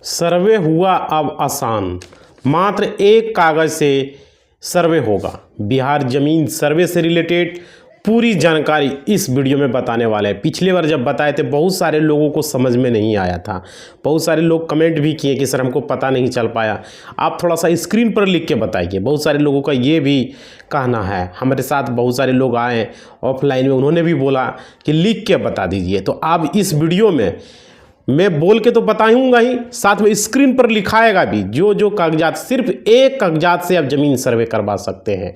सर्वे हुआ अब आसान, मात्र एक कागज़ से सर्वे होगा। बिहार ज़मीन सर्वे से रिलेटेड पूरी जानकारी इस वीडियो में बताने वाले हैं। पिछले बार जब बताए थे बहुत सारे लोगों को समझ में नहीं आया था, बहुत सारे लोग कमेंट भी किए कि सर हमको पता नहीं चल पाया। आप थोड़ा सा स्क्रीन पर लिख के बताइए। बहुत सारे लोगों का ये भी कहना है, हमारे साथ बहुत सारे लोग आए ऑफलाइन में, उन्होंने भी बोला कि लिख के बता दीजिए। तो आप इस वीडियो में मैं बोल के तो बताऊंगा ही, साथ में स्क्रीन पर लिखाएगा भी जो जो कागजात, सिर्फ एक कागजात से आप ज़मीन सर्वे करवा सकते हैं।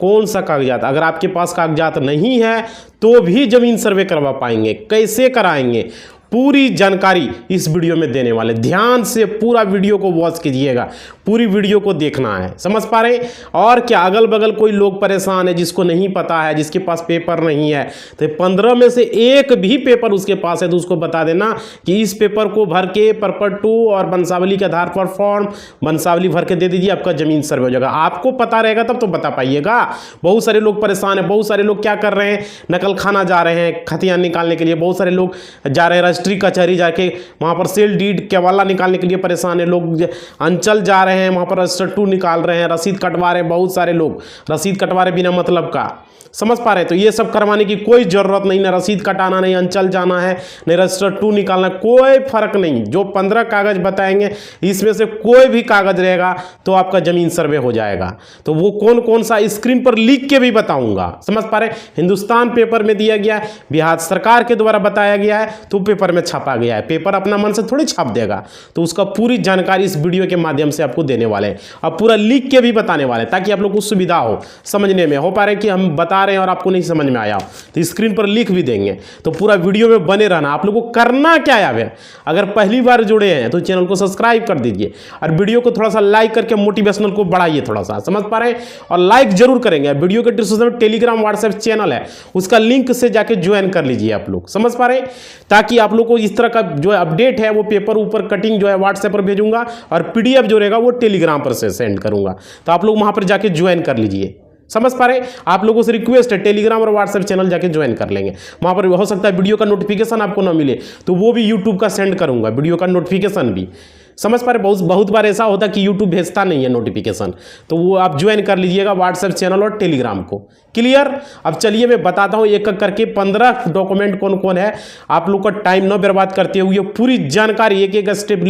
कौन सा कागजात? अगर आपके पास कागजात नहीं है तो भी ज़मीन सर्वे करवा पाएंगे। कैसे कराएंगे, पूरी जानकारी इस वीडियो में देने वाले। ध्यान से पूरा वीडियो को वॉच कीजिएगा, पूरी वीडियो को देखना है। समझ पा रहे? और क्या अगल बगल कोई लोग परेशान है जिसको नहीं पता है, जिसके पास पेपर नहीं है, तो 15 में से एक भी पेपर उसके पास है तो उसको बता देना कि इस पेपर को भर के पर्पट 2 और वंशावली के आधार पर फॉर्म वंशावली भर के दे दीजिए, आपका ज़मीन सर्वे हो जाएगा। आपको पता रहेगा तब तो बता पाइएगा। बहुत सारे लोग परेशान हैं, बहुत सारे लोग क्या कर रहे हैं, नकल खाना जा रहे हैं खतियान निकालने के लिए, बहुत सारे लोग जा रहे हैं रजिस्ट्री कचहरी जाके वहाँ पर सेल डीड केवाला निकालने के लिए परेशान है लोग, अंचल जा रहे हैं वहाँ पर रजिस्टर 2 निकाल रहे हैं, रसीद कटवा रहे हैं, बहुत सारे लोग रसीद कटवा रहे बिना मतलब का। समझ पा रहे? तो ये सब करवाने की कोई ज़रूरत नहीं, ना रसीद कटाना, नहीं अंचल जाना है, नहीं रजिस्टर 2 निकालना, कोई फर्क नहीं। जो 15 कागज़ बताएंगे इसमें से कोई भी कागज़ रहेगा तो आपका ज़मीन सर्वे हो जाएगा। तो वो कौन कौन सा स्क्रीन पर लिख के भी बताऊंगा। समझ पा रहे? हिंदुस्तान पेपर में दिया गया है, बिहार सरकार के द्वारा बताया गया है, तो पेपर में छापा गया है। पेपर अपना मन से थोड़ी छाप देगा, तो उसका पूरी जानकारी इस वीडियो के माध्यम से आपको देने वाले हैं। अब पूरा लिख के भी बताने वाले हैं ताकि आप लोग को सुविधा हो समझने में। हो पा रहे कि हम बता रहे हैं और आपको नहीं समझ में आया तो स्क्रीन पर लिख भी देंगे। तो पूरा वीडियो में बने रहना। आप लोगों को करना क्या है, अगर पहली बार जुड़े हैं तो चैनल को सब्सक्राइब कर दीजिए और वीडियो को थोड़ा सा लाइक करके मोटिवेशनल को बढ़ाइए थोड़ा सा। समझ पा रहे हैं? और लाइक जरूर करेंगे। वीडियो के डिस्क्रिप्शन में टेलीग्राम व्हाट्सएप चैनल है, उसका लिंक से जाके ज्वाइन कर लीजिए आप लोग। समझ पा रहे हैं? ताकि आप लोग को इस तरह का जो अपडेट है वो पेपर ऊपर कटिंग जो है व्हाट्सएप पर भेजूंगा और पीडीएफ जो रहेगा वो टेलीग्राम पर से सेंड करूंगा, तो आप लोग वहां पर जाके ज्वाइन कर लीजिए। समझ पा रहे? आप लोगों से रिक्वेस्ट है टेलीग्राम और व्हाट्सएप चैनल जाके ज्वाइन कर लेंगे। वहां पर हो सकता है वीडियो का नोटिफिकेशन आपको ना मिले तो वो भी यूट्यूब का सेंड करूंगा, वीडियो का नोटिफिकेशन भी। समझ पा रहे? बहुत बार ऐसा होता है कि यूट्यूब भेजता नहीं है नोटिफिकेशन, तो वो आप ज्वाइन कर लीजिएगा व्हाट्सएप चैनल और टेलीग्राम को। क्लियर? अब चलिए मैं बताता हूँ एक एक करके 15 डॉक्यूमेंट कौन कौन है। आप लोग का टाइम न बर्बाद करते हुए पूरी जानकारी एक एक स्टेप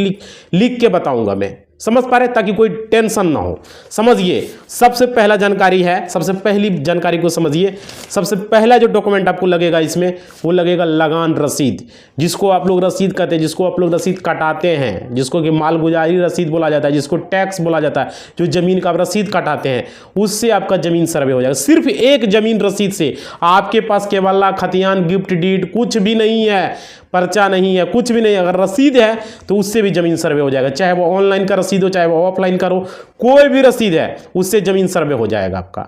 लिख के बताऊंगा मैं। समझ पा रहे? ताकि कोई टेंशन ना हो। समझिए, सबसे पहला जानकारी है, सबसे पहली जानकारी को समझिए। सबसे पहला जो डॉक्यूमेंट आपको लगेगा इसमें वो लगेगा लगान रसीद, जिसको आप लोग रसीद कहते हैं, जिसको आप लोग रसीद कटाते हैं, जिसको कि मालगुजारी रसीद बोला जाता है, जिसको टैक्स बोला जाता है। जो जमीन का आप रसीद कटाते हैं उससे आपका जमीन सर्वे हो जाएगा। सिर्फ एक जमीन रसीद से आपके पास केवल खतियान गिफ्ट डीड कुछ भी नहीं है, पर्चा नहीं है, कुछ भी नहीं, अगर रसीद है तो उससे भी ज़मीन सर्वे हो जाएगा। चाहे वो ऑनलाइन का रसीद हो, चाहे वो ऑफलाइन का हो, कोई भी रसीद है उससे ज़मीन सर्वे हो जाएगा आपका।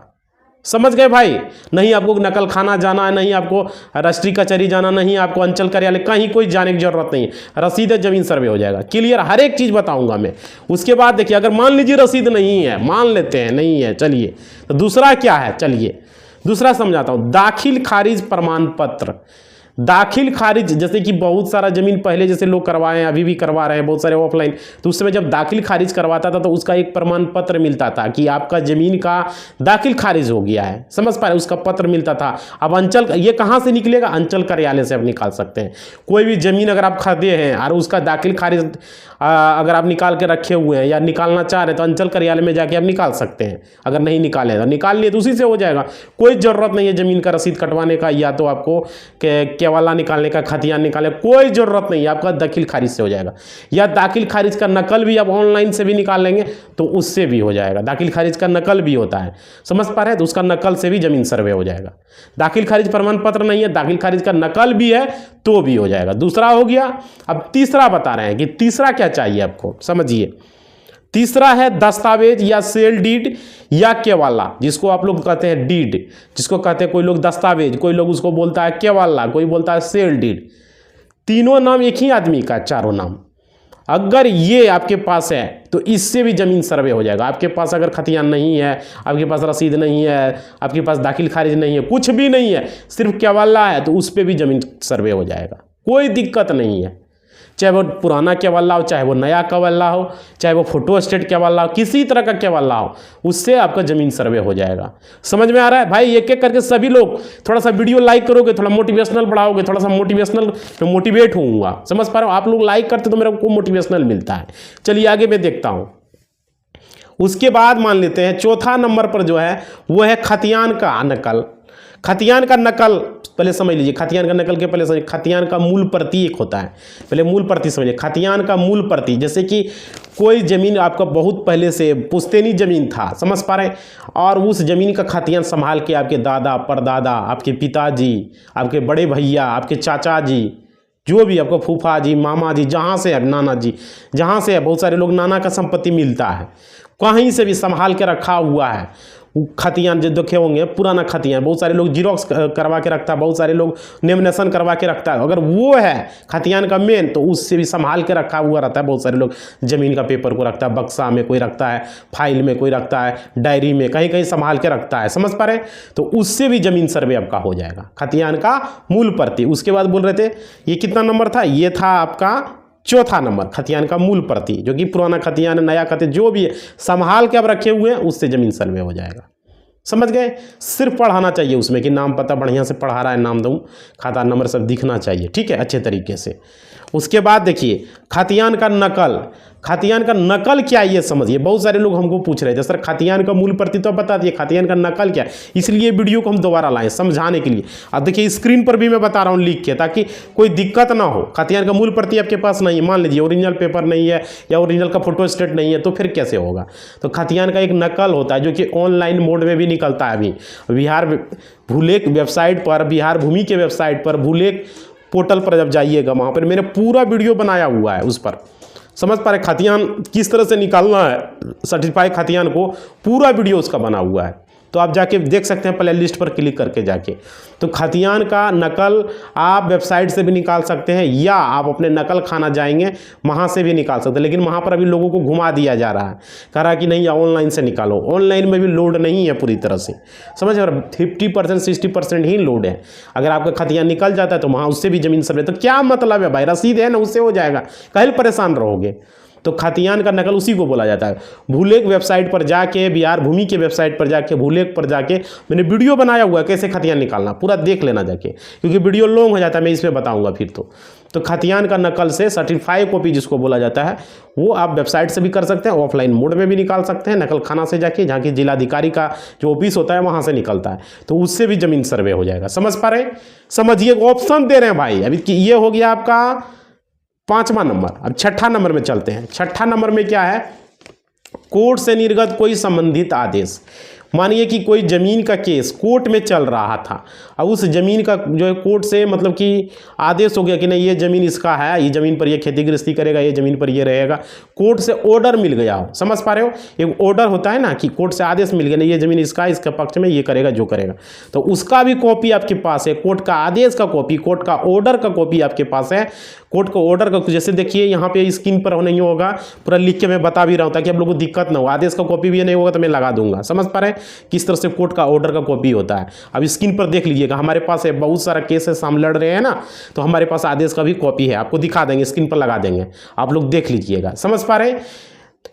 समझ गए भाई? नहीं आपको नकल खाना जाना है, नहीं आपको रजिस्ट्री कचहरी जाना, नहीं आपको अंचल कार्यालय, कहीं कोई जाने की जरूरत नहीं है। रसीद है, ज़मीन सर्वे हो जाएगा। क्लियर? हर एक चीज़ बताऊंगा मैं। उसके बाद देखिए, अगर मान लीजिए रसीद नहीं है, मान लेते हैं नहीं है, चलिए तो दूसरा क्या है, चलिए दूसरा समझाता हूँ। दाखिल खारिज प्रमाण पत्र। दाखिल खारिज, जैसे कि बहुत सारा ज़मीन पहले जैसे लोग करवाए हैं, अभी भी करवा रहे हैं बहुत सारे ऑफलाइन, तो उस समय जब दाखिल खारिज करवाता था तो उसका एक प्रमाण पत्र मिलता था कि आपका ज़मीन का दाखिल खारिज हो गया है। समझ पा रहे? उसका पत्र मिलता था। अब अंचल, ये कहाँ से निकलेगा? अंचल कार्यालय से आप निकाल सकते हैं। कोई भी ज़मीन अगर आप खरीदे हैं और उसका दाखिल खारिज अगर आप निकाल के रखे हुए हैं या निकालना चाह रहे हैं तो अंचल कार्यालय में जाके आप निकाल सकते हैं। अगर नहीं निकाले तो निकाल लिए तो उसी से हो जाएगा। कोई ज़रूरत नहीं है ज़मीन का रसीद कटवाने का या तो आपको केवाला निकालने का, खतियान निकालने, कोई ज़रूरत नहीं है। आपका दाखिल खारिज से हो जाएगा। या दाखिल खारिज का नकल भी आप ऑनलाइन से भी निकाल लेंगे तो उससे भी हो जाएगा। दाखिल खारिज का नकल भी होता है, समझ पा रहे हैं? तो उसका नकल से भी ज़मीन सर्वे हो जाएगा। दाखिल खारिज प्रमाण पत्र नहीं है, दाखिल खारिज का नकल भी है तो भी हो जाएगा। दूसरा हो गया। अब तीसरा बता रहे हैं कि तीसरा क्या चाहिए आपको, समझिए। तीसरा है दस्तावेज या सेल डीड या केवाला, जिसको आप लोग कहते हैं डीड, जिसको कहते हैं कोई लोग दस्तावेज, कोई लोग उसको बोलता है केवाला, कोई बोलता है सेल डीड। तीनों नाम एक ही आदमी का, चारों नाम। अगर ये आपके पास है तो इससे भी ज़मीन सर्वे हो जाएगा। आपके पास अगर खतियान नहीं है, आपके पास रसीद नहीं है, आपके पास दाखिल खारिज नहीं है, कुछ भी नहीं है, सिर्फ केवाला है, तो उस पर भी ज़मीन सर्वे हो जाएगा। कोई दिक्कत नहीं है। चाहे वो पुराना केवल्ला हो, चाहे वो नया केवल्ला हो, चाहे वो फोटो स्टेट केवल्ला हो, किसी तरह का केवल्ला हो, उससे आपका ज़मीन सर्वे हो जाएगा। समझ में आ रहा है भाई? एक एक करके सभी लोग थोड़ा सा वीडियो लाइक करोगे, थोड़ा मोटिवेशनल बढ़ाओगे, थोड़ा सा मोटिवेशनल मैं मोटिवेट होऊंगा। समझ पा रहे हो? आप लोग लाइक करते तो मेरे को मोटिवेशनल मिलता है। चलिए आगे मैं देखता हूँ। उसके बाद मान लेते हैं चौथा नंबर पर जो है वो है खतियान का नकल। खतियान का नकल पहले समझ लीजिए। खतियान का नकल के पहले समझिए, खतियान का मूल प्रति एक होता है। पहले मूल प्रति समझिए। खतियान का मूल प्रति, जैसे कि कोई ज़मीन आपका बहुत पहले से पुश्तैनी ज़मीन था, समझ पा रहे हैं, और उस ज़मीन का खतियान संभाल के आपके दादा परदादा, आपके पिताजी, आपके बड़े भैया, आपके चाचा जी, जो भी आपको फूफा जी, मामा जी, जहाँ से है, नाना जी, जहाँ से है, बहुत सारे लोग नाना का संपत्ति मिलता है, कहीं से भी संभाल के रखा हुआ है। खतियान जो देखे होंगे, पुराना खतियान, बहुत सारे लोग जीरोक्स करवा के रखता है, बहुत सारे लोग लेमिनेशन करवा के रखता है। अगर वो है खतियान का मेन, तो उससे भी संभाल के रखा हुआ रहता है। बहुत सारे लोग ज़मीन का पेपर को रखता है, बक्सा में कोई रखता है, फाइल में कोई रखता है, डायरी में, कहीं कहीं संभाल के रखता है। समझ पा रहे? तो उससे भी ज़मीन सर्वे आपका हो जाएगा, खतियान का मूल प्रति। उसके बाद बोल रहे थे ये कितना नंबर था? ये था आपका चौथा नंबर, खतियान का मूल प्रति, जो कि पुराना खतियान, नया खतियान जो भी है संभाल के अब रखे हुए हैं, उससे ज़मीन सर्वे हो जाएगा। समझ गए? सिर्फ पढ़ाना चाहिए उसमें कि नाम पता बढ़िया से पढ़ा रहा है, नाम दूँ, खाता नंबर सब दिखना चाहिए, ठीक है, अच्छे तरीके से। उसके बाद देखिए खतियान का नकल। खतियान का नकल क्या है ये समझिए। बहुत सारे लोग हमको पूछ रहे थे सर खतियान का मूल प्रति तो बता दिए, खतियान का नकल क्या है? इसलिए वीडियो को हम दोबारा लाएं समझाने के लिए। अब देखिए स्क्रीन पर भी मैं बता रहा हूँ लिख के, ताकि कोई दिक्कत ना हो। खतियान का मूल प्रति आपके पास नहीं है, मान लीजिए ओरिजिनल पेपर नहीं है या ओरिजिनल का फोटो स्टेट नहीं है, तो फिर कैसे होगा? तो खतियान का एक नकल होता है जो कि ऑनलाइन मोड में भी निकलता है। अभी बिहार भूलेख वेबसाइट पर, बिहार भूमि के वेबसाइट पर, भूलेख पोर्टल पर जब जाइएगा, वहाँ पर मैंने पूरा वीडियो बनाया हुआ है उस पर। समझ पा रहे? खतियान किस तरह से निकालना है, सर्टिफाइड खतियान को, पूरा वीडियो उसका बना हुआ है, तो आप जाके देख सकते हैं प्ले लिस्ट पर क्लिक करके जाके। तो खतियान का नकल आप वेबसाइट से भी निकाल सकते हैं, या आप अपने नकल खाना जाएंगे वहाँ से भी निकाल सकते हैं। लेकिन वहाँ पर अभी लोगों को घुमा दिया जा रहा है, कह रहा है कि नहीं ऑनलाइन से निकालो। ऑनलाइन में भी लोड नहीं है पूरी तरह से, समझ, और 50% 60% ही लोड है। अगर आपका खतियान निकल जाता है तो वहाँ उससे भी ज़मीन सर्वे, तो क्या मतलब है भाई? रसीद है ना, उससे हो जाएगा, कहीं परेशान रहोगे। तो खतियान का नकल उसी को बोला जाता है। भूलेख वेबसाइट पर जाके, बिहार भूमि के वेबसाइट पर जाके, भूलेख पर जाके मैंने वीडियो बनाया हुआ है कैसे खतियान निकालना, पूरा देख लेना जाके, क्योंकि वीडियो लॉन्ग हो जाता है, मैं इसमें बताऊंगा फिर। तो खतियान का नकल से सर्टिफाइड कॉपी जिसको बोला जाता है, वो आप वेबसाइट से भी कर सकते हैं, ऑफलाइन मोड में भी निकाल सकते हैं, नकल खाना से जाके, जहाँ की जिलाधिकारी का जो ऑफिस होता है वहाँ से निकलता है, तो उससे भी ज़मीन सर्वे हो जाएगा। समझ पा रहे? समझिए, ऑप्शन दे रहे हैं भाई। अभी ये हो गया आपका 5वां नंबर। अब 6ठा नंबर में चलते हैं। 6ठा नंबर में क्या है? कोर्ट से निर्गत कोई संबंधित आदेश। मानिए कि कोई ज़मीन का केस कोर्ट में चल रहा था, और उस ज़मीन का जो है कोर्ट से मतलब कि आदेश हो गया कि नहीं ये ज़मीन इसका है, ये ज़मीन पर ये खेती गृहस्थी करेगा, ये ज़मीन पर ये रहेगा। कोर्ट से ऑर्डर मिल गया हो, समझ पा रहे हो? एक ऑर्डर होता है ना कि कोर्ट से आदेश मिल गया, नहीं ये ज़मीन इसका, इसके पक्ष में ये करेगा जो करेगा, तो उसका भी कॉपी आपके पास है। कोर्ट का आदेश का कॉपी, कोर्ट का ऑर्डर का कॉपी आपके पास है। कोर्ट का ऑर्डर का, जैसे देखिए यहाँ पे स्क्रीन पर नहीं होगा, पूरा लिख के मैं बता भी रहा हूँ ताकि आप लोगों को दिक्कत ना हो। आदेश का कॉपी भी नहीं होगा तो मैं लगा दूंगा। समझ पा रहे हैं किस तरह से कोर्ट का ऑर्डर का कॉपी होता है? अब स्क्रीन पर देख लीजिएगा, हमारे पास है बहुत सारा केस है, हम लड़ रहे हैं ना, तो हमारे पास आदेश का भी कॉपी है, आपको दिखा देंगे, स्क्रीन पर लगा देंगे, आप लोग देख लीजिएगा। समझ पा रहे हैं?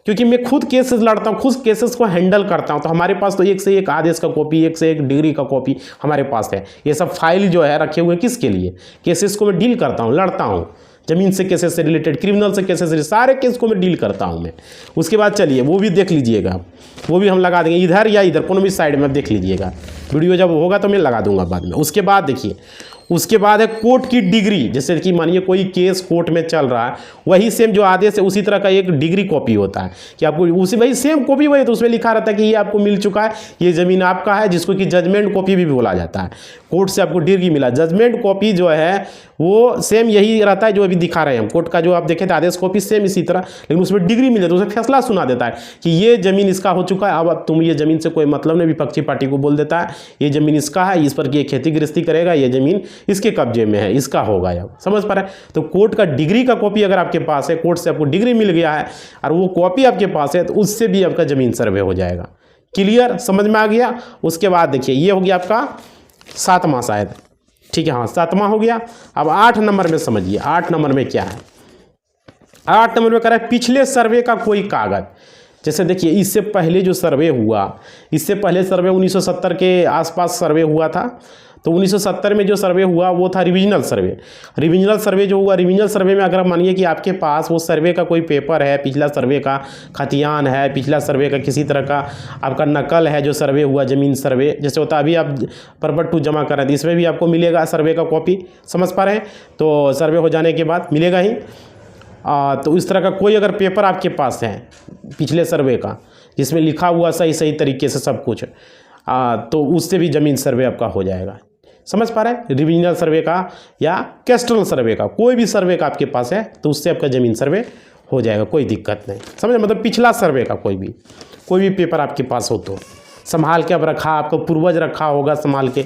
क्योंकि मैं खुद केसेस लड़ता हूँ, खुद केसेस को हैंडल करता हूँ, तो हमारे पास तो एक से एक आदेश का कॉपी, एक से एक डिग्री का कॉपी हमारे पास है। ये सब फाइल जो है रखे हुए किसके लिए? केसेस को मैं डील करता हूँ, लड़ता हूँ, जमीन से केसेस से रिलेटेड, क्रिमिनल से केसेस से, सारे केस को मैं डील करता हूँ मैं। उसके बाद चलिए वो भी देख लीजिएगा, वो भी हम लगा देंगे, इधर या इधर कोनो भी साइड में देख लीजिएगा। वीडियो जब होगा तो मैं लगा दूंगा बाद में। उसके बाद देखिए, उसके बाद है कोर्ट की डिग्री। जैसे कि मानिए कोई केस कोर्ट में चल रहा है, वही सेम जो आदेश है उसी तरह का एक डिग्री कॉपी होता है कि आपको उसी वही सेम कॉपी वही, तो उसमें लिखा रहता है कि ये आपको मिल चुका है, ये ज़मीन आपका है, जिसको कि जजमेंट कॉपी भी बोला जाता है। कोर्ट से आपको डिग्री मिला, जजमेंट कॉपी जो है वो सेम यही रहता है जो अभी दिखा रहे हैं हम। कोर्ट का जो आप देखे थे आदेश कॉपी सेम इसी तरह, लेकिन उसमें डिग्री मिले तो उसे फैसला सुना देता है कि ये ज़मीन इसका हो चुका है, अब तुम ये ज़मीन से कोई मतलब नहीं, विपक्षी पार्टी को बोल देता है ये ज़मीन इसका है, इस पर ये खेती गृहस्थी करेगा, ये ज़मीन इसके कब्जे में है, इसका होगा। अब समझ पा रहे हैं? तो कोर्ट का डिग्री का कॉपी अगर आपके पास है, कोर्ट से आपको डिग्री मिल गया है और वो कॉपी आपके पास है, तो उससे भी आपका ज़मीन सर्वे हो जाएगा। क्लियर? समझ में आ गया? उसके बाद देखिए ये हो गया आपका 7वां शायद, ठीक है, हाँ 7वां हो गया। अब 8 नंबर में समझिए, 8 नंबर में क्या है? 8 नंबर में कह रहा है पिछले सर्वे का कोई कागज। जैसे देखिए इससे पहले जो सर्वे हुआ, इससे पहले सर्वे 1970 के आसपास सर्वे हुआ था। तो 1970 में जो सर्वे हुआ वो था रिविजनल सर्वे। रिविजनल सर्वे जो हुआ, रिविजनल सर्वे में अगर मानिए कि आपके पास वो सर्वे का कोई पेपर है, पिछला सर्वे का खतियान है, पिछला सर्वे का किसी तरह का आपका नकल है जो सर्वे हुआ, ज़मीन सर्वे जैसे होता है, अभी आप परबट 2 जमा कर रहे हैं तो इसमें भी आपको मिलेगा सर्वे का कॉपी, समझ पा रहे हैं। तो सर्वे हो जाने के बाद मिलेगा ही। तो इस तरह का कोई अगर पेपर आपके पास है पिछले सर्वे का जिसमें लिखा हुआ सही तरीके से सब कुछ, तो उससे भी ज़मीन सर्वे आपका हो जाएगा, समझ पा रहे हैं। रिविजनल सर्वे का या कैस्ट्रल सर्वे का कोई भी सर्वे का आपके पास है तो उससे आपका ज़मीन सर्वे हो जाएगा, कोई दिक्कत नहीं, समझ। मतलब पिछला सर्वे का कोई भी पेपर आपके पास हो तो संभाल के अब रखा, आपको पूर्वज रखा होगा संभाल के,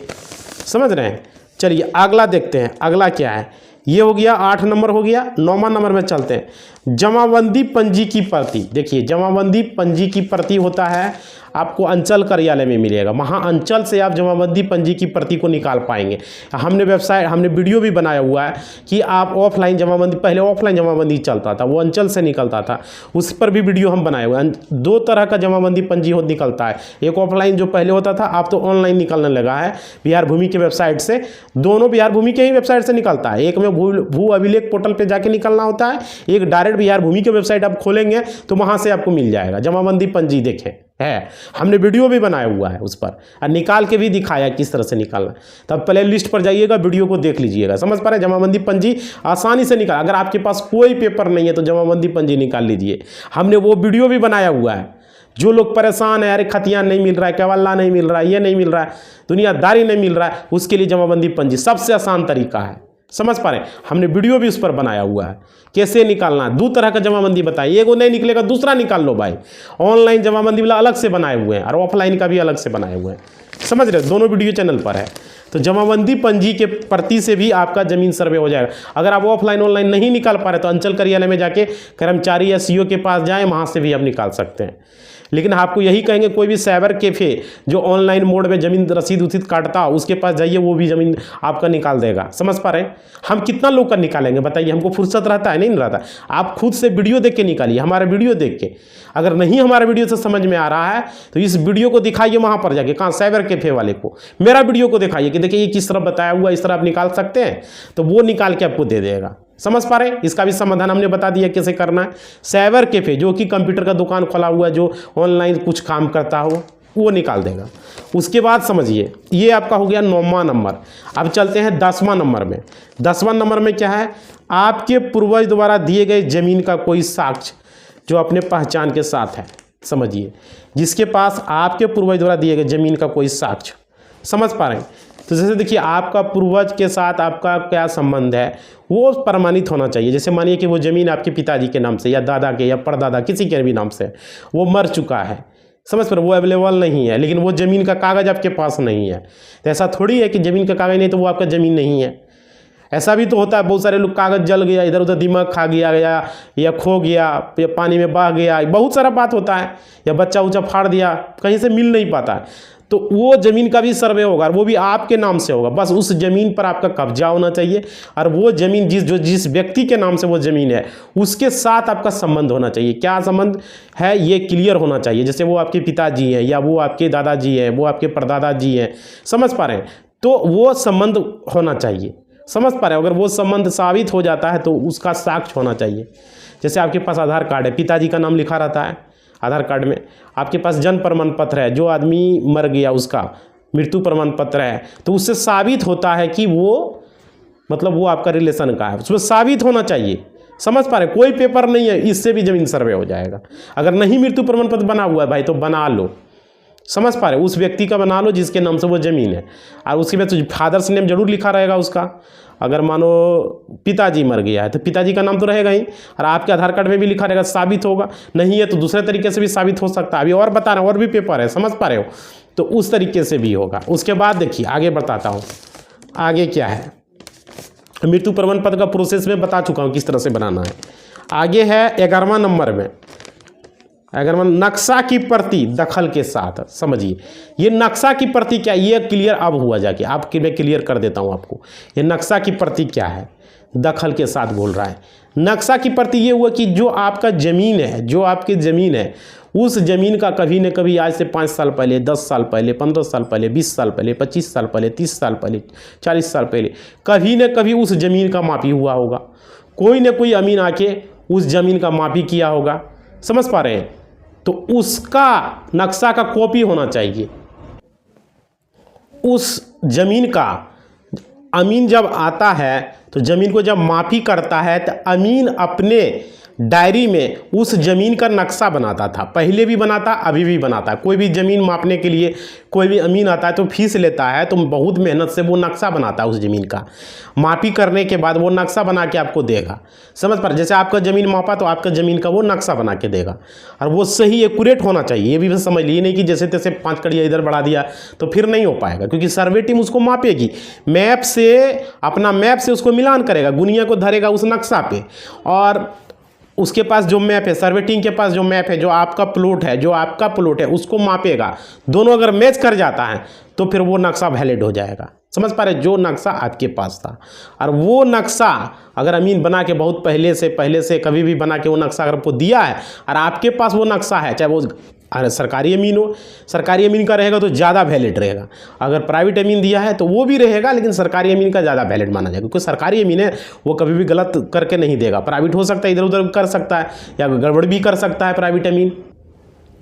समझ रहे हैं। चलिए अगला देखते हैं, अगला क्या है। ये हो गया 8 नंबर हो गया। 9वां नंबर में चलते हैं। जमाबंदी पंजी की प्रति। देखिए जमाबंदी पंजी की प्रति होता है आपको अंचल कार्यालय में मिलेगा, वहाँ अंचल से आप जमाबंदी पंजी की प्रति को निकाल पाएंगे। हमने वीडियो भी बनाया हुआ है कि आप ऑफलाइन जमाबंदी, पहले ऑफलाइन जमाबंदी चलता था वो अंचल से निकलता था, उस पर भी वीडियो हम बनाए हुए हैं। 2 तरह का जमाबंदी पंजी निकलता है, एक ऑफलाइन जो पहले होता था, आप तो ऑनलाइन निकलने लगा है बिहार भूमि के वेबसाइट से। दोनों बिहार भूमि के ही वेबसाइट से निकलता है, एक में भू अभिलेख पोर्टल पर जाके निकलना होता है, एक डायरेक्ट बिहार भूमि के वेबसाइट आप खोलेंगे तो वहाँ से आपको मिल जाएगा जमाबंदी पंजी। देखें है, हमने वीडियो भी बनाया हुआ है उस पर और निकाल के भी दिखाया किस तरह से निकालना। तब प्ले लिस्ट पर जाइएगा, वीडियो को देख लीजिएगा, समझ पा रहे हैं। जमाबंदी पंजी आसानी से निकाल, अगर आपके पास कोई पेपर नहीं है तो जमाबंदी पंजी निकाल लीजिए, हमने वो वीडियो भी बनाया हुआ है। जो लोग परेशान है, अरे खतियान नहीं मिल रहा है, केवल्ला नहीं मिल रहा है, ये नहीं मिल रहा है, दुनियादारी नहीं मिल रहा है, उसके लिए जमाबंदी पंजी सबसे आसान तरीका है, समझ पा रहे हैं। हमने वीडियो भी उस पर बनाया हुआ है कैसे निकालना है। 2 तरह का जमाबंदी बताइए, एक वो नहीं निकलेगा दूसरा निकाल लो भाई। ऑनलाइन जमाबंदी वाला अलग से बनाए हुए हैं और ऑफलाइन का भी अलग से बनाए हुए हैं, समझ रहे हो। दोनों वीडियो चैनल पर है। तो जमाबंदी पंजी के प्रति से भी आपका ज़मीन सर्वे हो जाएगा। अगर आप ऑफलाइन ऑनलाइन नहीं निकाल पा रहे तो अंचल कार्यालय में जाके कर्मचारी या सीओ के पास जाएँ, वहाँ से भी आप निकाल सकते हैं। लेकिन आपको यही कहेंगे कोई भी साइबर कैफ़े जो ऑनलाइन मोड में ज़मीन रसीद उसीद काटता उसके पास जाइए, वो भी ज़मीन आपका निकाल देगा, समझ पा रहे हैं। हम कितना लोग का निकालेंगे बताइए, हमको फुर्सत रहता है नहीं रहता। आप खुद से वीडियो देख के निकालिए, हमारा वीडियो देख के। अगर नहीं हमारा वीडियो से समझ में आ रहा है तो इस वीडियो को दिखाइए वहाँ पर जाके, कहाँ साइबर कैफ़े वाले को मेरा वीडियो को दिखाइए कि देखिए ये किस तरह बताया हुआ, इस तरह आप निकाल सकते हैं, तो वो निकाल के आपको दे देगा, समझ पा रहे हैं। इसका भी समाधान हमने बता दिया कैसे करना है। साइबर कैफ़े जो कि कंप्यूटर का दुकान खोला हुआ है, जो ऑनलाइन कुछ काम करता हो, वो निकाल देगा। उसके बाद समझिए ये आपका हो गया 9वां नंबर। अब चलते हैं 10वां नंबर में। 10वां नंबर में क्या है, आपके पूर्वज द्वारा दिए गए ज़मीन का कोई साक्ष्य जो अपने पहचान के साथ है। समझिए जिसके पास आपके पूर्वज द्वारा दिए गए ज़मीन का कोई साक्ष्य, समझ पा रहे हैं। तो जैसे देखिए आपका पूर्वज के साथ आपका क्या संबंध है वो प्रमाणित होना चाहिए। जैसे मानिए कि वो ज़मीन आपके पिताजी के नाम से या दादा के या परदादा किसी के भी नाम से, वो मर चुका है, समझ पर वो अवेलेबल नहीं है, लेकिन वो ज़मीन का कागज़ आपके पास नहीं है। तो ऐसा थोड़ी है कि ज़मीन का कागज़ नहीं तो वो आपका ज़मीन नहीं है। ऐसा भी तो होता है, बहुत सारे लोग कागज़ जल गया, इधर उधर दिमाग खा गया या खो गया या पानी में बह गया, बहुत सारा बात होता है, या बच्चा उच्चा फाड़ दिया, कहीं से मिल नहीं पाता है। तो वो ज़मीन का भी सर्वे होगा, वो भी आपके नाम से होगा। बस उस ज़मीन पर आपका कब्जा होना चाहिए और वो ज़मीन जिस व्यक्ति के नाम से वो ज़मीन है उसके साथ आपका संबंध होना चाहिए। क्या संबंध है ये क्लियर होना चाहिए। जैसे वो आपके पिताजी हैं या वो आपके दादाजी हैं, वो आपके परदादाजी हैं, समझ पा रहे हैं। तो वो संबंध होना चाहिए, समझ पा रहे हैं। अगर वो संबंध साबित हो जाता है तो उसका साक्ष्य होना चाहिए। जैसे आपके पास आधार कार्ड है, पिताजी का नाम लिखा रहता है आधार कार्ड में, आपके पास जन्म प्रमाण पत्र है, जो आदमी मर गया उसका मृत्यु प्रमाण पत्र है, तो उससे साबित होता है कि वो मतलब वो आपका रिलेशन का है, उसमें साबित होना चाहिए, समझ पा रहे। कोई पेपर नहीं है, इससे भी ज़मीन सर्वे हो जाएगा। अगर नहीं मृत्यु प्रमाण पत्र बना हुआ है भाई तो बना लो, समझ पा रहे, उस व्यक्ति का बना लो जिसके नाम से वो ज़मीन है। और उसके बाद तो फादर्स नेम जरूर लिखा रहेगा उसका। अगर मानो पिताजी मर गया है तो पिताजी का नाम तो रहेगा ही, और आपके आधार कार्ड में भी लिखा रहेगा, साबित होगा। नहीं है तो दूसरे तरीके से भी साबित हो सकता है। अभी और बता रहे हैं, और भी पेपर है, समझ पा रहे हो, तो उस तरीके से भी होगा। उसके बाद देखिए आगे बताता हूँ, आगे क्या है। मृत्यु प्रमाण पत्र का प्रोसेस में बता चुका हूँ किस तरह से बनाना है। आगे है 11वां नंबर में, अगर मैं नक्शा की प्रति दखल के साथ, समझिए ये नक्शा की प्रति क्या, ये क्लियर अब हुआ जाके, आपके मैं क्लियर कर देता हूँ आपको। ये नक्शा की प्रति क्या है, दखल के साथ बोल रहा है। नक्शा की प्रति ये हुआ कि जो आपका ज़मीन है, जो आपकी ज़मीन है, उस ज़मीन का कभी न कभी आज से 5 साल पहले, 10 साल पहले, 15 साल पहले, 20 साल पहले, 25 साल पहले, 30 साल पहले, 40 साल पहले कभी न कभी उस ज़मीन का मापी हुआ होगा। कोई न कोई अमीन आके उस ज़मीन का मापी किया होगा। समझ पा रहे हैं? तो उसका नक्शा का कॉपी होना चाहिए। उस ज़मीन का अमीन जब आता है तो ज़मीन को जब मापी करता है तो अमीन अपने डायरी में उस ज़मीन का नक्शा बनाता था। पहले भी बनाता, अभी भी बनाता है। कोई भी ज़मीन मापने के लिए कोई भी अमीन आता है तो फीस लेता है, तो बहुत मेहनत से वो नक्शा बनाता है उस ज़मीन का। मापी करने के बाद वो नक्शा बना के आपको देगा। समझ पर, जैसे आपका ज़मीन मापा तो आपका ज़मीन का वो नक्शा बना के देगा, और वो सही एक्यूरेट होना चाहिए। ये भी बस समझ लीजिए, नहीं कि जैसे तैसे 5 कड़िया इधर बढ़ा दिया तो फिर नहीं हो पाएगा, क्योंकि सर्वे टीम उसको मापेगी, मैप से, अपना मैप से उसको मिलान करेगा, गुनिया को धरेगा उस नक्शा पे, और उसके पास जो मैप है, सर्वे टीम के पास जो मैप है, जो आपका प्लॉट है उसको मापेगा। दोनों अगर मैच कर जाता है तो फिर वो नक्शा वैलिड हो जाएगा। समझ पा रहे? जो नक्शा आपके पास था, और वो नक्शा अगर अमीन बना के बहुत पहले से कभी भी बना के वो नक्शा अगर आपको दिया है और आपके पास वो नक्शा है, चाहे वो सरकारी अमीन हो, सरकारी अमीन का रहेगा तो ज़्यादा वैलिड रहेगा। अगर प्राइवेट अमीन दिया है तो वो भी रहेगा, लेकिन सरकारी अमीन का ज़्यादा वैलिड माना जाएगा, क्योंकि सरकारी अमीन है वो कभी भी गलत करके नहीं देगा। प्राइवेट हो सकता है इधर उधर कर सकता है या गड़बड़ भी कर सकता है प्राइवेट अमीन।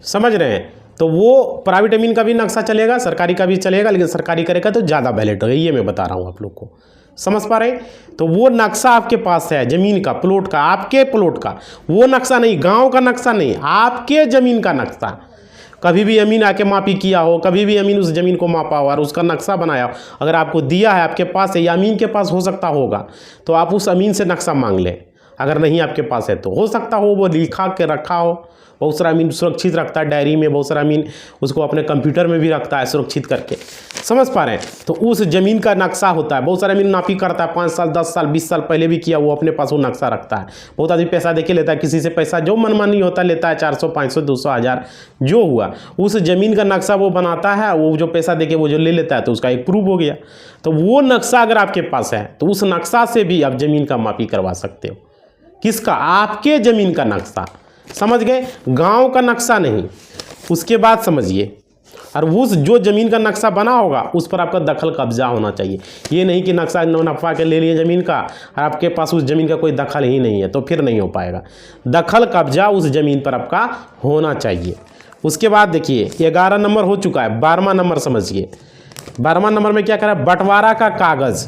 समझ रहे हैं? तो वो प्राइवेट अमीन का भी नक्शा चलेगा, सरकारी का भी चलेगा, लेकिन सरकारी करेगा तो ज़्यादा वैलिड होगा। ये मैं बता रहा हूँ आप लोग को। समझ पा रहे हैं? तो वो नक्शा आपके पास है ज़मीन का, प्लॉट का, आपके प्लॉट का, वो नक्शा नहीं, गांव का नक्शा नहीं, आपके ज़मीन का नक्शा। कभी भी अमीन आके मापी किया हो, कभी भी अमीन उस ज़मीन को मापा हो और उसका नक्शा बनाया हो, अगर आपको दिया है, आपके पास है या अमीन के पास हो सकता होगा, तो आप उस अमीन से नक्शा मांग लें। अगर नहीं आपके पास है तो हो सकता हो वो लिखा के रखा हो। बहुत सारा अमीन सुरक्षित रखता है डायरी में, बहुत सारा अमीन उसको अपने कंप्यूटर में भी रखता है सुरक्षित करके। समझ पा रहे हैं? तो उस ज़मीन का नक्शा होता है। बहुत सारा अमीन नापी करता है, 5 साल, 10 साल, 20 साल पहले भी किया, वो अपने पास वो नक्शा रखता है। बहुत आदमी पैसा दे के लेता है, किसी से पैसा जो मनमानी होता है लेता है, 400, 500, 200, 1000 जो हुआ, उस ज़मीन का नक्शा वो बनाता है। वो जो पैसा दे के वो जो ले लेता है तो उसका एक प्रूफ हो गया। तो वो नक्शा अगर आपके पास है तो उस नक्शा से भी आप ज़मीन का मापी करवा सकते हो। किसका? आपके ज़मीन का नक्शा। समझ गए? गांव का नक्शा नहीं। उसके बाद समझिए, और उस जो ज़मीन का नक्शा बना होगा उस पर आपका दखल कब्जा होना चाहिए। ये नहीं कि नक्शा नफा के ले लिए ज़मीन का और आपके पास उस ज़मीन का कोई दखल ही नहीं है, तो फिर नहीं हो पाएगा। दखल कब्जा उस ज़मीन पर आपका होना चाहिए। उसके बाद देखिए 11 नंबर हो चुका है, 12वां नंबर समझिए। 12वां नंबर में क्या करा? बंटवारा का कागज़।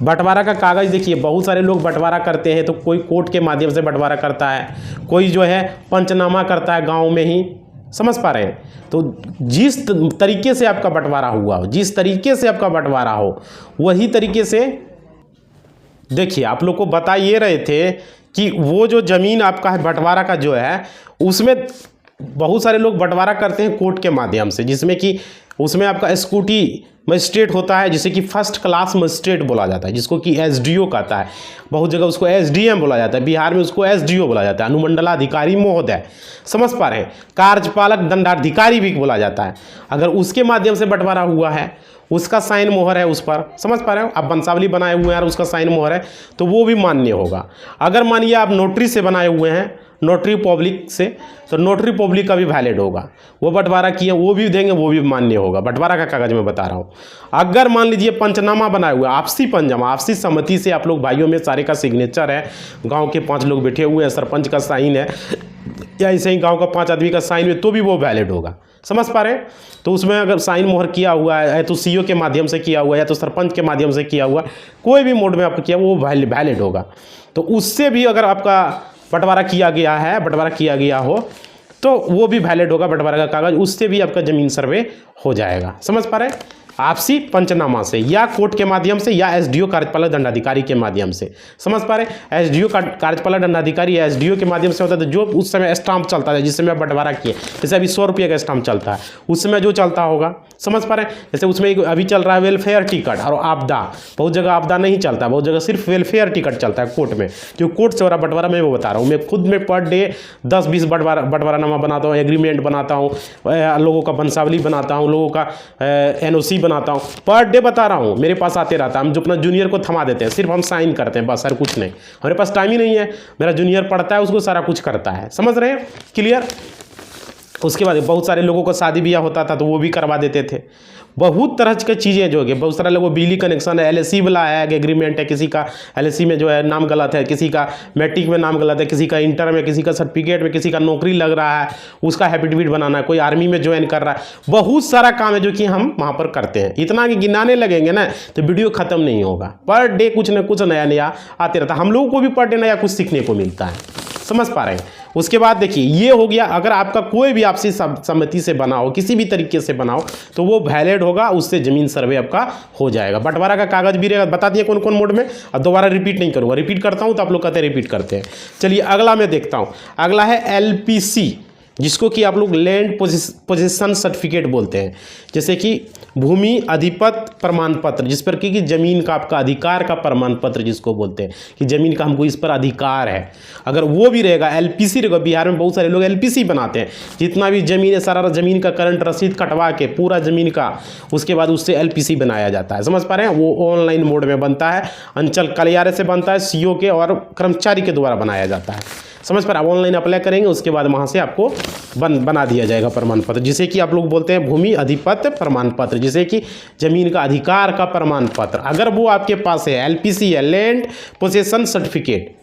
बंटवारा का कागज़ देखिए, बहुत सारे लोग बंटवारा करते हैं तो कोई कोर्ट के माध्यम से बंटवारा करता है, कोई जो है पंचनामा करता है गांव में ही। समझ पा रहे हैं? तो जिस तरीके से आपका बंटवारा हुआ हो, जिस तरीके से आपका बंटवारा हो, वही तरीके से देखिए। आप लोग को बता ये रहे थे कि वो जो ज़मीन आपका है बंटवारा का जो है, उसमें बहुत सारे लोग बंटवारा करते हैं कोर्ट के माध्यम से, जिसमें कि उसमें आपका स्कूटी मजिस्ट्रेट होता है, जिसे कि फर्स्ट क्लास मजिस्ट्रेट बोला जाता है, जिसको कि एसडीओ कहता है। बहुत जगह उसको एसडीएम बोला जाता है, बिहार में उसको एसडीओ बोला जाता है, अनुमंडलाधिकारी महोदय। समझ पा रहे हैं? कार्यपालक दंडाधिकारी भी बोला जाता है। अगर उसके माध्यम से बंटवारा हुआ है, उसका साइन मोहर है उस पर, समझ पा रहे हो? आप वंशावली बनाए हुए हैं और उसका साइन मोहर है तो वो भी मान्य होगा। अगर मानिए आप नोटरी से बनाए हुए हैं, नोटरी पब्लिक से, तो नोटरी पब्लिक का भी वैलिड होगा। वो बंटवारा किए वो भी देंगे, वो भी मान्य होगा। बंटवारा का कागज मैं बता रहा हूँ। अगर मान लीजिए पंचनामा बनाए हुए, आपसी पंचनामा, आपसी सहमति से आप लोग भाइयों में सारे का सिग्नेचर है, गांव के 5 लोग बैठे हुए हैं, सरपंच का साइन है, या ऐसे ही गांव का 5 आदमी का साइन है, तो भी वो वैलिड होगा। समझ पा रहे हैं? तो उसमें अगर साइन मोहर किया हुआ है, या तो सीओ के माध्यम से किया हुआ है, या तो सरपंच के माध्यम से किया हुआ, कोई भी मोड में आपका किया वो वैलिड होगा। तो उससे भी अगर आपका बंटवारा किया गया है, बंटवारा किया गया हो, तो वो भी वैलिड होगा बंटवारा का कागज़। उससे भी आपका ज़मीन सर्वे हो जाएगा। समझ पा रहे हैं? आपसी पंचनामा से, या कोर्ट के माध्यम से, या एसडीओ कार्यपालक दंडाधिकारी के माध्यम से। समझ पा रहे हैं? एसडीओ कार्यपालक दंडाधिकारी या एसडीओ के माध्यम से होता है, तो जो उस समय स्टाम्प चलता है, जिस समय बंटवारा किए, जैसे अभी 100 रुपये का स्टाम्प चलता है, उस समय जो चलता होगा। समझ पा रहे हैं? जैसे उसमें अभी चल रहा है वेलफेयर टिकट और आपदा। बहुत जगह आपदा नहीं चलता, बहुत जगह सिर्फ वेलफेयर टिकट चलता है कोर्ट में, जो कोर्ट से हो रहा बंटवारा मैं वो बता रहा हूँ। मैं खुद में पर डे 10-20 बंटवारानामा बनाता हूँ, एग्रीमेंट बनाता हूँ, लोगों का वंशावली बनाता हूँ, लोगों का एनओसी बनाता हूँ, पर डे बता रहा हूँ, मेरे पास आते रहता है। हम जो अपना जूनियर को थमा देते हैं, सिर्फ हम साइन करते हैं बस, सर कुछ नहीं, हमारे पास टाइम ही नहीं है। मेरा जूनियर पढ़ता है, उसको सारा कुछ करता है, समझ रहे हैं, क्लियर। उसके बाद बहुत सारे लोगों को शादी ब्याह होता था तो वो भी करवा देते थे। बहुत तरह की चीज़ें जो है, बहुत सारे लोगों को बिजली कनेक्शन है, LIC वाला है, एग्रीमेंट है, किसी का LIC में जो है नाम गलत है, किसी का मैट्रिक में नाम गलत है, किसी का इंटर में, किसी का सर्टिफिकेट में, किसी का नौकरी लग रहा है उसका एफिडेविट बनाना है, कोई आर्मी में ज्वाइन कर रहा है, बहुत सारा काम है जो कि हम वहाँ पर करते हैं। इतना कि गिनाने लगेंगे ना तो वीडियो खत्म नहीं होगा, पर डे कुछ ना कुछ नया नया आते रहता है। हम लोगों को भी पर डे नया कुछ सीखने को मिलता है, समझ पा रहे हैं। उसके बाद देखिए ये हो गया, अगर आपका कोई भी आपसी सहमति से बना हो, किसी भी तरीके से बनाओ तो वो वैलिड होगा, उससे जमीन सर्वे आपका हो जाएगा। बंटवारा का कागज भी रहेगा, बता दिए कौन कौन मोड में, अब दोबारा रिपीट नहीं करूँगा, रिपीट करता हूँ तो आप लोग कहते हैं रिपीट करते हैं। चलिए अगला मैं देखता हूँ, अगला है LPC, जिसको कि आप लोग लैंड पोजीशन सर्टिफिकेट बोलते हैं, जैसे कि भूमि अधिपत्र प्रमाण पत्र, जिस पर कि जमीन का आपका अधिकार का प्रमाण पत्र जिसको बोलते हैं कि जमीन का हमको इस पर अधिकार है, अगर वो भी रहेगा, LPC रहेगा। बिहार में बहुत सारे लोग LPC बनाते हैं, जितना भी जमीन है सारा जमीन का करंट रसीद कटवा के पूरा जमीन का, उसके बाद उससे LPC बनाया जाता है, समझ पा रहे हैं। वो ऑनलाइन मोड में बनता है, अंचल कार्यालय से बनता है, CO के और कर्मचारी के द्वारा बनाया जाता है, समझ पर। आप ऑनलाइन अप्लाई करेंगे, उसके बाद वहाँ से आपको बना दिया जाएगा प्रमाण पत्र, जिसे कि आप लोग बोलते हैं भूमि अधिपत्र प्रमाण पत्र, जिसे कि जमीन का अधिकार का प्रमाण पत्र। अगर वो आपके पास है, LPC है, लैंड पोजीशन सर्टिफिकेट,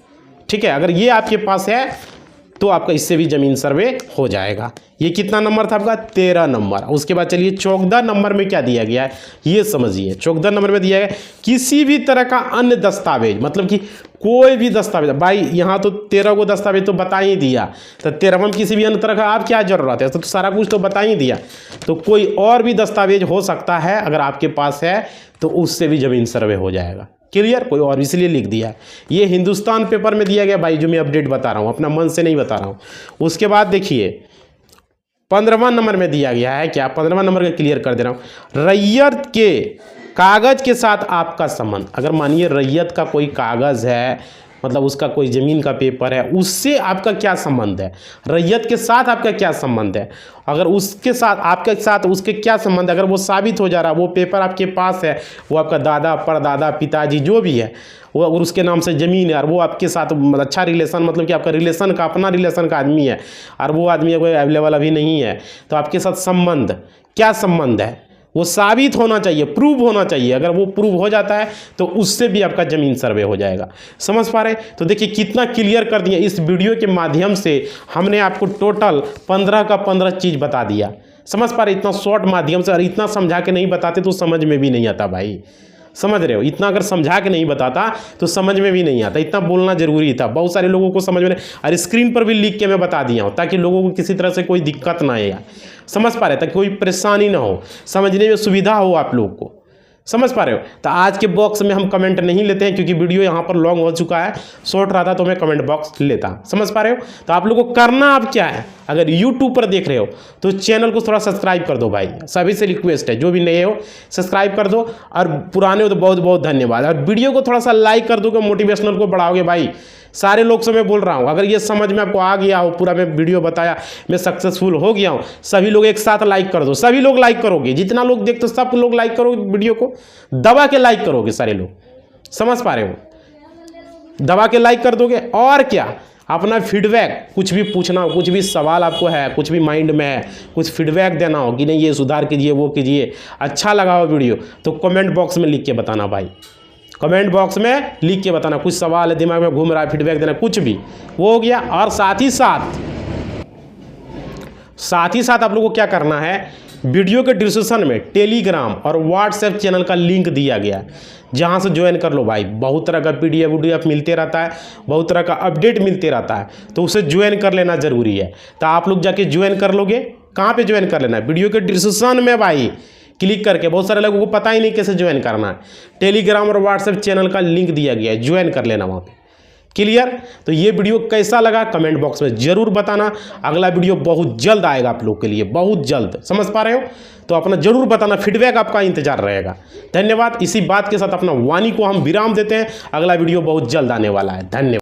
ठीक है, अगर ये आपके पास है तो आपका इससे भी जमीन सर्वे हो जाएगा। ये कितना नंबर था आपका? 13 नंबर। उसके बाद चलिए 14 नंबर में क्या दिया गया है ये समझिए। 14 नंबर में दिया गया किसी भी तरह का अन्य दस्तावेज, मतलब कि कोई भी दस्तावेज। भाई यहाँ तो 13 को दस्तावेज तो बता ही दिया, तो 13वां किसी भी अन्य तरह का आप क्या जरूरत है, तो सारा कुछ तो बता ही दिया। तो कोई और भी दस्तावेज हो सकता है, अगर आपके पास है तो उससे भी जमीन सर्वे हो जाएगा। क्लियर? कोई और इसलिए लिख दिया है। ये हिंदुस्तान पेपर में दिया गया भाई, जो मैं अपडेट बता रहा हूँ, अपना मन से नहीं बता रहा हूँ। उसके बाद देखिए 15वां नंबर में दिया गया है, क्या 15वां नंबर का क्लियर कर दे रहा हूँ, रैयत के कागज के साथ आपका संबंध। अगर मानिए रैयत का कोई कागज है, मतलब उसका कोई ज़मीन का पेपर है, उससे आपका क्या संबंध है, रैयत के साथ आपका क्या संबंध है, अगर उसके साथ आपके साथ उसके क्या संबंध है, अगर वो साबित हो जा रहा है, वो पेपर आपके पास है, वो आपका दादा परदादा पिताजी जो भी है, वो अगर उसके नाम से ज़मीन है और वो आपके साथ अच्छा रिलेशन, मतलब कि आपका रिलेशन का अपना रिलेशन का आदमी है और वो आदमी कोई अवेलेबल अभी नहीं है, तो आपके साथ संबंध क्या संबंध है वो साबित होना चाहिए, प्रूव होना चाहिए। अगर वो प्रूव हो जाता है तो उससे भी आपका ज़मीन सर्वे हो जाएगा। समझ पा रहे? तो देखिए कितना क्लियर कर दिया। इस वीडियो के माध्यम से हमने आपको टोटल 15 का 15 चीज़ बता दिया। समझ पा रहे? इतना शॉर्ट माध्यम से, और इतना समझा के नहीं बताते तो समझ में भी नहीं आता भाई, समझ रहे हो। इतना अगर समझा के नहीं बताता तो समझ में भी नहीं आता, इतना बोलना जरूरी था। बहुत सारे लोगों को समझ में नहीं, और स्क्रीन पर भी लिख के मैं बता दिया हूँ ताकि लोगों को किसी तरह से कोई दिक्कत ना आए, समझ पा रहे, ताकि कोई परेशानी ना हो, समझने में सुविधा हो आप लोग को। समझ पा रहे हो? तो आज के बॉक्स में हम कमेंट नहीं लेते हैं क्योंकि वीडियो यहाँ पर लॉन्ग हो चुका है, शॉर्ट रहा था तो मैं कमेंट बॉक्स लेता। समझ पा रहे हो? तो आप लोगों को करना अब क्या है, अगर यूट्यूब पर देख रहे हो तो चैनल को थोड़ा सब्सक्राइब कर दो भाई, सभी से रिक्वेस्ट है, जो भी नए हो सब्सक्राइब कर दो, और पुराने हो तो बहुत बहुत धन्यवाद। और वीडियो को थोड़ा सा लाइक कर दोगे, मोटिवेशनल को बढ़ाओगे भाई। सारे लोग से मैं बोल रहा हूँ, अगर ये समझ में आपको आ गया हो, पूरा मैं वीडियो बताया, मैं सक्सेसफुल हो गया हूँ, सभी लोग एक साथ लाइक कर दो। सभी लोग लाइक करोगे, जितना लोग देखते सब लोग लाइक करोगे, वीडियो को दबा के लाइक करोगे सारे लोग। समझ पा रहे हो? दबा के लाइक कर दोगे। और क्या, अपना फीडबैक, कुछ भी पूछना हो, कुछ भी सवाल आपको है, कुछ भी माइंड में है, कुछ फीडबैक देना हो कि नहीं ये सुधार कीजिए, वो कीजिए, अच्छा लगा हो वीडियो, तो कमेंट बॉक्स में लिख के बताना भाई, कमेंट बॉक्स में लिख के बताना। कुछ सवाल है दिमाग में घूम रहा है, फीडबैक देना, कुछ भी, वो हो गया। और साथ ही साथ आप लोगों को क्या करना है, वीडियो के डिस्क्रिप्शन में टेलीग्राम और व्हाट्सएप चैनल का लिंक दिया गया है, जहां से ज्वाइन कर लो भाई। बहुत तरह का PDF मिलते रहता है, बहुत तरह का अपडेट मिलते रहता है, तो उसे ज्वाइन कर लेना जरूरी है। तो आप लोग जाके ज्वाइन कर लोगे। कहाँ पे ज्वाइन कर लेना है? वीडियो के डिस्क्रिप्शन में भाई क्लिक करके। बहुत सारे लोगों को पता ही नहीं कैसे ज्वाइन करना है। टेलीग्राम और व्हाट्सएप चैनल का लिंक दिया गया है, ज्वाइन कर लेना वहाँ पे। क्लियर? तो ये वीडियो कैसा लगा कमेंट बॉक्स में जरूर बताना। अगला वीडियो बहुत जल्द आएगा आप लोग के लिए, बहुत जल्द। समझ पा रहे हो? तो अपना जरूर बताना, फीडबैक आपका इंतजार रहेगा। धन्यवाद। इसी बात के साथ अपना वाणी को हम विराम देते हैं। अगला वीडियो बहुत जल्द आने वाला है। धन्यवाद।